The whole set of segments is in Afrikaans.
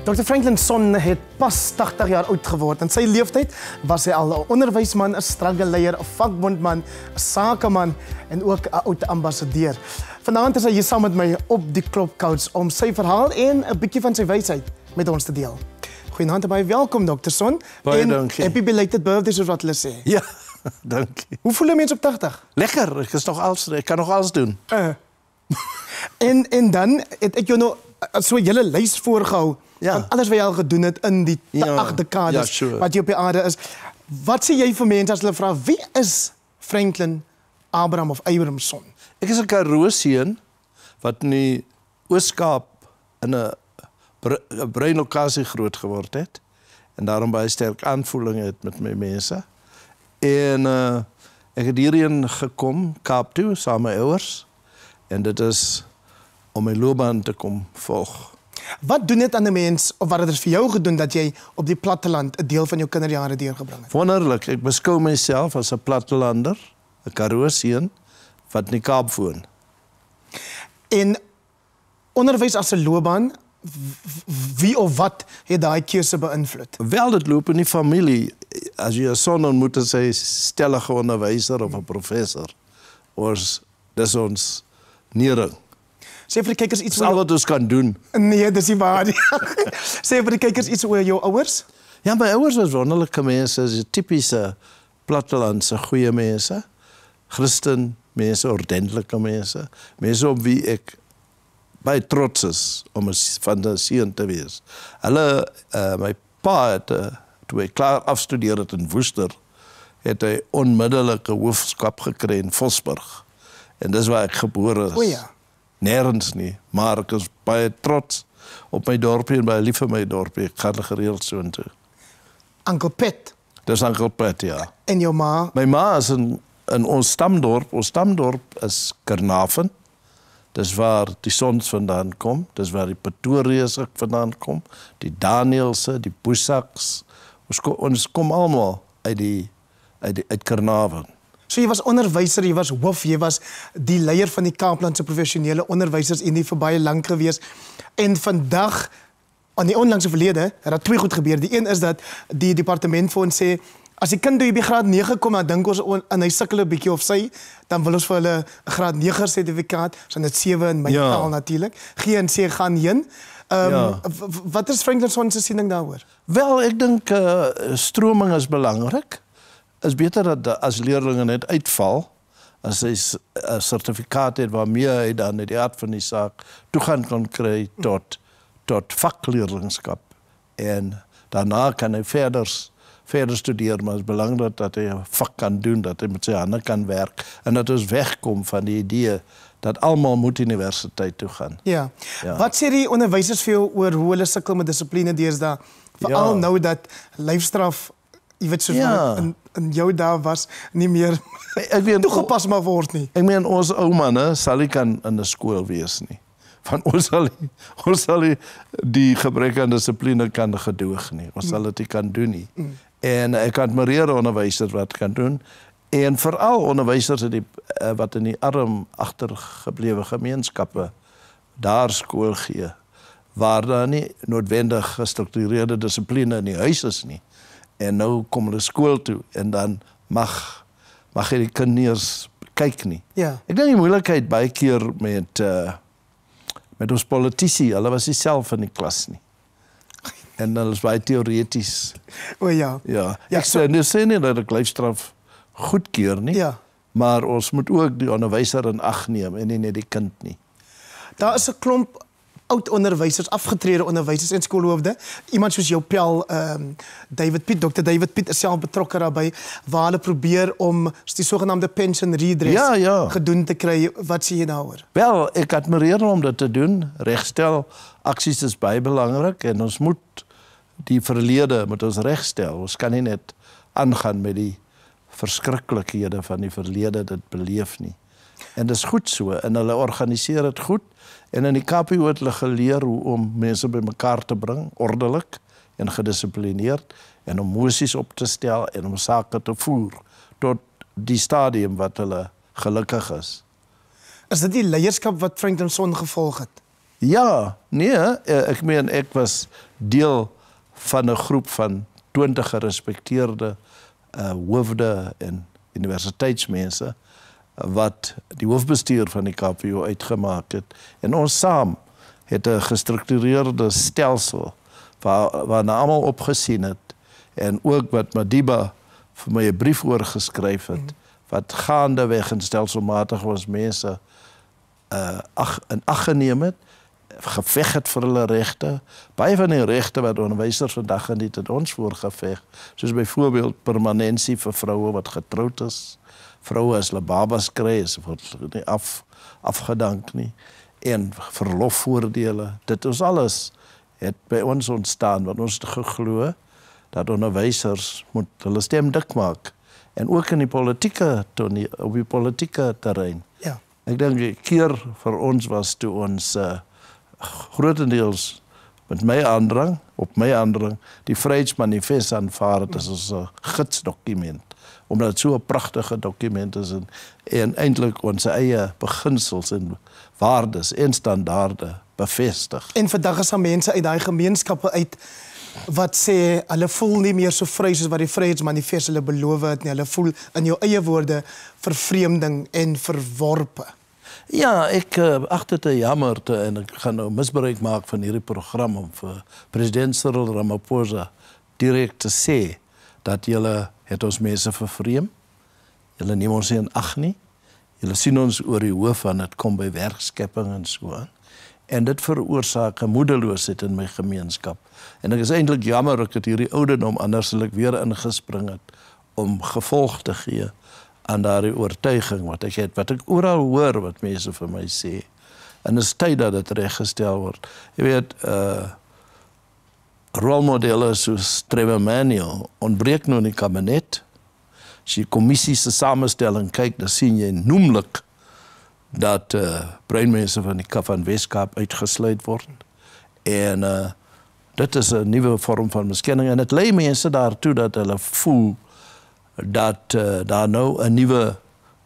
Dr. Franklin Sonn het pas 80 jaar oud geword. In sy leeftyd was hy al 'n onderwysman, 'n struggle-leier, 'n vakbondman, 'n sakeman en ook 'n oud-ambassadeur. Vanaand is hy hier saam met my op die KLOP couch om sy verhaal en 'n bietjie van sy wysheid met ons te deel. Goeienaand en baie welkom Dr. Sonn. Baie dankie. Happy belated birthday soos wat hulle sê. Ja, dankie. Hoe voel 'n mens op 80? Lekker, ek kan nog alles doen. En dan het ek jou nou so 'n hele lys voorgehou. Ja. Van alles wat jy al gedoen het in die 8 dekades sure. wat jy op die aarde is. Wat sê jy vir mense as hulle vra wie is Franklin Abraham of Abraham Sonn? Ek is 'n Karoo seun wat in die Oos-Kaap in 'n breinlokasie groot geword het en daarom baie sterk aanvoeling het met my mense. En ek het hierheen gekom Kaap toe saam met my ouers en dit is om my loopbaan te kom volg. Wat doen dit aan 'n mens of wat het dit vir jou gedoen dat jy op die platteland 'n deel van jou kinderjare deurgebring het? Wonderlik, ek beskou myself as 'n plattelander, 'n Karoo seun wat in die Kaap woon. En onderwys as 'n loopbaan, wie of wat het daai keuse beïnvloed? Wel, dit loop in die familie. As jy 'n son ontmoet, is hy stellige onderwyser of 'n professor. Dis ons nering. Sê vir die kykers iets Dis al wat ons kan doen. Nee, dis nie waar nie. Sê vir die kykers iets oor jou ouers? Ja, my ouers was wonderlike mense, tipiese plattelandse goeie mense. Christen mense, ordentlike mense. Mense op wie ek baie trots is om van 'n seun te wees. Hulle, my pa het, toe hy klaar afstudeer het in Woester, het hy onmiddellike hoofskap gekry in Vosburg. En dis waar ek gebore is. O ja. Nergens nie, maar ek is baie trots op my dorpie en baie lief vir my dorpie. Ek gaan gereeld so intoe. Uncle Pet. Dis Uncle Pet, ja. En jou ma? My ma is in ons stamdorp. Ons stamdorp is Kernaven. Dis waar die Sons vandaan kom. Dis waar die Pretoriërs vandaan kom. Die Danielse, die Boesaks. Ons kom almal uit Kernaven. So jy was onderwyser, jy was hoof, jy was die leier van die Kaaplandse professionele onderwysersunie vir baie lank gewees. En vandag, aan die onlangse verlede, het daar 2 goed gebeur. Die een is dat die departement vir ons sê, as die kind by graad 9 kom, dan dink ons en hy sukkel 'n bietjie of sy, dan wil ons vir hulle 'n graad 9 sertifikaat, so net 7 in my taal natuurlik. G en C gaan heen. Wat is Franklin Sonn se siening daaroor? Wel, ek dink stroming is belangrik. Is beter dat as leerlinge net uitval, as hy 'n sertifikaat het waarmee hy dan in die aard van die saak toegang kan kry tot vakleerlingskap. En daarna kan hy verder studeer, maar het is belangrik dat hy 'n vak kan doen, dat hy met sy hande kan werk en dat ons wegkom van die idee dat almal moet universiteit toe gaan. Ja. Wat sê die onderwysers vir jou oor hoe hulle sukkel met dissipline deesdae? Veral nou dat lyfstraf, jy weet soos in jou dae was, nie meer toegepas maar word nie. Ek meen, ons ou manne sal nie kan in 'n skool wees nie. Want ons sal nie die gebrek aan dissipline kan gedoog nie. Ons sal dit nie kan doen nie. En ek admireer onderwysers wat kan doen. En veral onderwysers wat in die arm agtergeblewe gemeenskappe daar skool gee, waar daar nie noodwendig gestruktureerde dissipline in die huis is nie. En nou kom hulle skool toe en dan mag jy die kind nie eens kyk nie. Ja. Ek dink die moeilikheid baie keer met ons politici, hulle was nie self in die klas nie. En hulle is baie teoreties. O ja. Ja. Ek sê nie dat ek lyfstraf goedkeur nie, maar ons moet ook die onderwyser in ag neem en nie net die kind nie. Daar is 'n klomp oud-onderwysers, afgetrede onderwysers en skoolhoofde. Iemand soos jou pel, Dr. David Piet is self betrokke daarbey, waar hulle probeer om die sogenaamde pension redress gedoen te kry. Wat sê jy daaroor? Wel, ek admireer om dit te doen. Regstel aksies is baie belangrik en ons moet die verlede met ons regstel. Ons kan nie net aangaan met die verskriklikhede van die verlede dit beleef nie. En dit is goed so en hulle organiseer dit goed. En in die KPO het hulle geleer hoe om mense bymekaar te bring, ordelik en gedisciplineerd, en om moesies op te stel en om sake te voer tot die stadium wat hulle gelukkig is. Is dit die leierskap wat Franklin Sonn gevolg het? Ja, nee, ek meen ek was deel van 'n groep van 20 gerespekteerde hoofde en universiteitsmense wat die hoofbestuur van die KPO uitgemaak het. En ons saam het 'n gestruktureerde stelsel waarna almal opgesien het en ook wat Madiba vir my 'n brief oorgeskryf het, wat gaandeweg en stelselmatig ons mense in ag geneem het, geveg het vir hulle regte. Baie van die regte wat onderwysers vandag geniet het ons voorgeveg, soos byvoorbeeld permanensie vir vroue wat getroud is. Vroue as hulle babas kry, word nie afgedank nie. En verlofvoordele. Dit is alles het by ons ontstaan, wat ons geglo dat onderwysers moet hulle stem dik maak. En ook in die politieke op die politieke terrein. Ja. Ek dink die keer vir ons was toe ons grotendeels met op my aandrang, die Vryheidsmanifest aanvaar het as 'n gidsdokument, omdat het so 'n pragtige dokument is en eintlik ons eie beginsels en waardes en standaarde bevestig. En vandag is daar mense uit daai gemeenskappe uit wat sê hulle voel nie meer so vry soos wat die Vryheidsmanifest hulle beloof het nie. Hulle voel in jou eie woorde vervreemding en verworpe. Ja, ek ag dit 'n jammerte en ek gaan nou misbruik maak van hierdie program om vir president Cyril Ramaphosa direk te sê dat julle het ons mense vervreem. Julle neem ons nie in ag nie. Julle sien ons oor die hoof van dit kom by werkskepping en so aan. En dit veroorsaak 'n moedeloosheid in my gemeenskap. En ek is eintlik jammer ek het hierdie ouderdom, anders sal ek weer ingespring het om gevolg te gee aan daardie oortuiging wat ek oral hoor wat mense vir my sê. En dit is tyd dat dit reggestel word. Jy weet, rolmodelle soos Trevor Manuel ontbreek nou in die kabinet. As jy kommissie se samestelling kyk, dan sien jy noemlik dat breinmense van Weskaap uitgesluit word. En dit is 'n nuwe vorm van miskenning en dit lei mense daartoe dat hulle voel dat daar nou 'n nuwe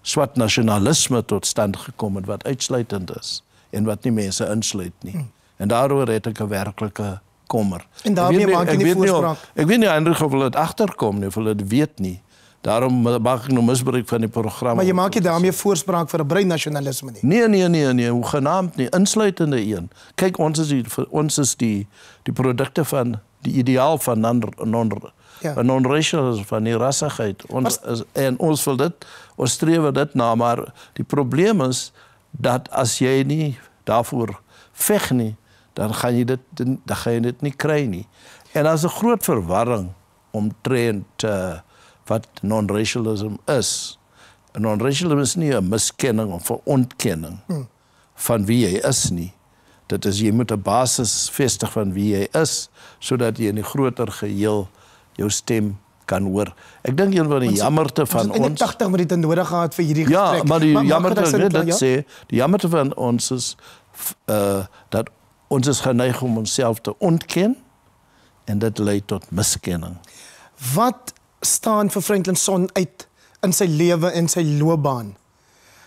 swart nasionalisme tot stand gekom het wat uitsluitend is en wat nie mense insluit nie. En daaroor het ek 'n werklike kommer. En daarmee maak jy nie voorspraak. Ek weet nie eintlik of hulle dit agterkom nie, of hulle dit weet nie. Daarom maak ek nou misbruik van die program. Maar jy maak nie daarmee voorspraak vir 'n breinnasionalisme nie. Nee, hoegenaamd nie, insluitende een. Kyk, ons is die produkte van die ideaal van non-racialisme, van die rassigheid. Ons wil dit, ons streef dit na, maar die probleem is dat as jy nie daarvoor veg nie, dan gaan jy dit nie kry nie. En as 'n groot verwarring omtrent wat non-racialism is. Non-racialism is nie 'n miskenning of 'n ontkenning van wie jy is nie. Dit is jy moet 'n basis vestig van wie jy is, sodat jy in die groter geheel jou stem kan hoor. Ek dink een van die jammerte van ons... Ons het 80 minute nodig gehad vir hierdie gesprek. Ja, maar die jammerte van ons is dat ons is geneig om onsself te ontken en dit lei tot miskenning. Wat staan vir Franklin Sonn uit in sy lewe en sy loopbaan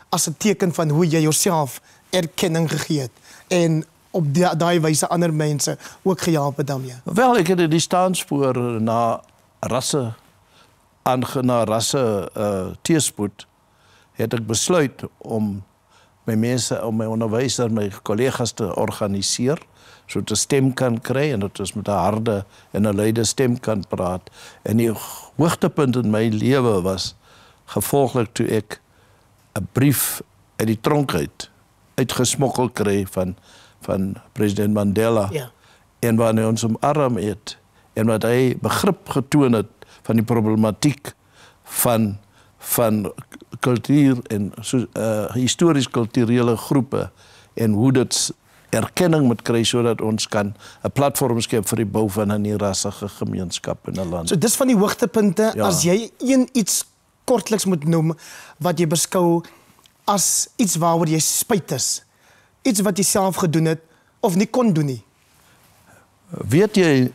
as 'n teken van hoe jy jouself erkenning gegee het en op daai wyse ander mense ook gehelp het daarmee? Wel, ek het die staanspoor na rasse teespoed het ek besluit om my onderwysers, my kollegas te organiseer, so 'n stem kan kry en dat ons met 'n harde en 'n luide stem kan praat. En die hoogtepunt in my lewe was gevolglik toe ek 'n brief uit die tronk uitgesmokkel kry van president Mandela. Ja. En wanneer ons omarm het en wat hy begrip getoon het van die problematiek van kultuur en histories-kulturele groepe en hoe dit erkenning moet kry sodat ons kan 'n platform skep vir die bou van 'n rassige gemeenskap in 'n land. So dis van die hoogtepunte, Ja. As jy iets kortliks moet noem wat jy beskou as iets waaroor jy spyt is, iets wat jy self gedoen het of nie kon doen nie. Weet jy,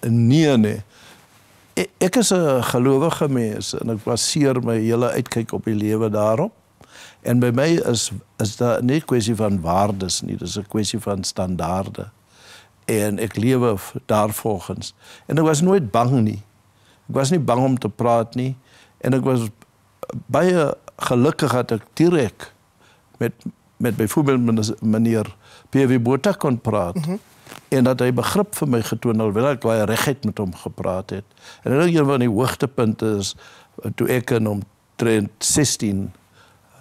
nee. Ek is 'n gelowige mens en ek baseer my hele uitkyk op die lewe daarop. En by my is daar nie 'n kwessie van waardes nie, dis 'n kwessie van standaarde. En ek lewe daarvolgens. En ek was nooit bang nie. Ek was nie bang om te praat nie. En ek was baie gelukkig dat ek direk met byvoorbeeld meneer P.W. Botha kon praat. En dat hy begrip vir my getoon, alhoewel ek baie reguit met hom gepraat het. En ek dink een van die hoogtepunte is, toe ek in omtrent 16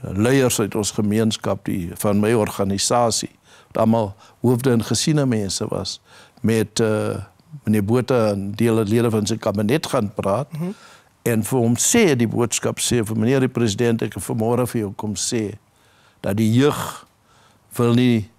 leiers uit ons gemeenskap, van my organisasie, wat allemaal hoofde en gesiene mense was, met meneer Botha en deel lede van sy kabinet gaan praat, en vir hom sê, die boodskap sê, vir meneer die president, ek vanmorgen vir jou kom sê, dat die jeug wil nie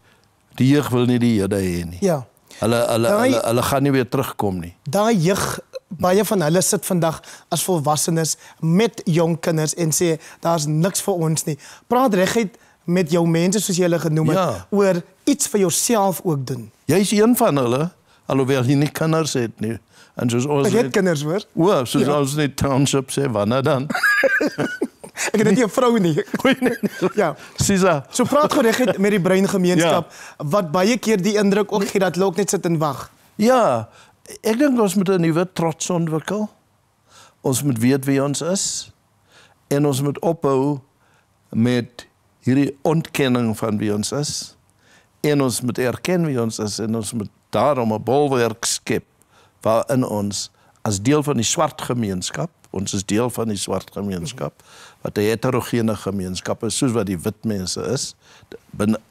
die Here hê nie. Ja. Hulle gaan nie weer terugkom nie. Daai jeug, baie van hulle sit vandag as volwassenes met jong kinders en sê, daar's niks vir ons nie. Praat reguit met jou mense, soos jy hulle genoem het, oor iets vir jouself ook doen. Jy is een van hulle, alhoewel jy nie kinders het nie. En soos ons ek het kinders, hoor. Soos ons nie township sê, wanneer dan? Ek het nie 'n vrou nie. Ja. Sisa. So praat gereguit met die breingemeenskap, wat baie keer die indruk ook gee dat hulle ook net sit en wag. Ja, ek dink ons moet 'n nuwe trots ontwikkel. Ons moet weet wie ons is. En ons moet ophou met hierdie ontkenning van wie ons is. En ons moet erken wie ons is. En ons moet daarom 'n bolwerk skep waarin ons as deel van die swart gemeenskap, ons is deel van die swart gemeenskap, wat 'n heterogene gemeenskap is, soos wat die wit mense is,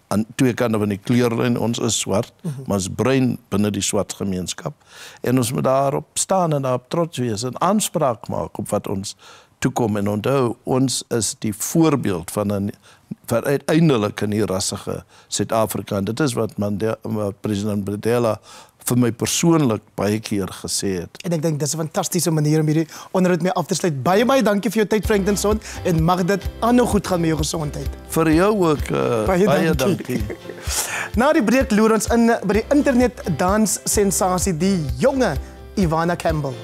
aan twee kante van die kleurlyn, ons is swart, maar ons bruin binne die swart gemeenskap, en ons moet daarop staan en daarop trots wees, en aanspraak maak op wat ons toekom, en onthou, ons is die voorbeeld van uiteindelik 'n rassige Suid-Afrika, en dit is wat president Mandela vir my persoonlik baie keer gesê het. En ek dink dis 'n fantastiese manier om hierdie onderhoud mee af te sluit. Baie dankie vir jou tyd, Frank en Sonn, en mag dit aanhou goed gaan met jou gesondheid. Vir jou ook, baie dankie. Na die breek loer ons in by die internet dans sensasie, die jonge Ivana Campbell.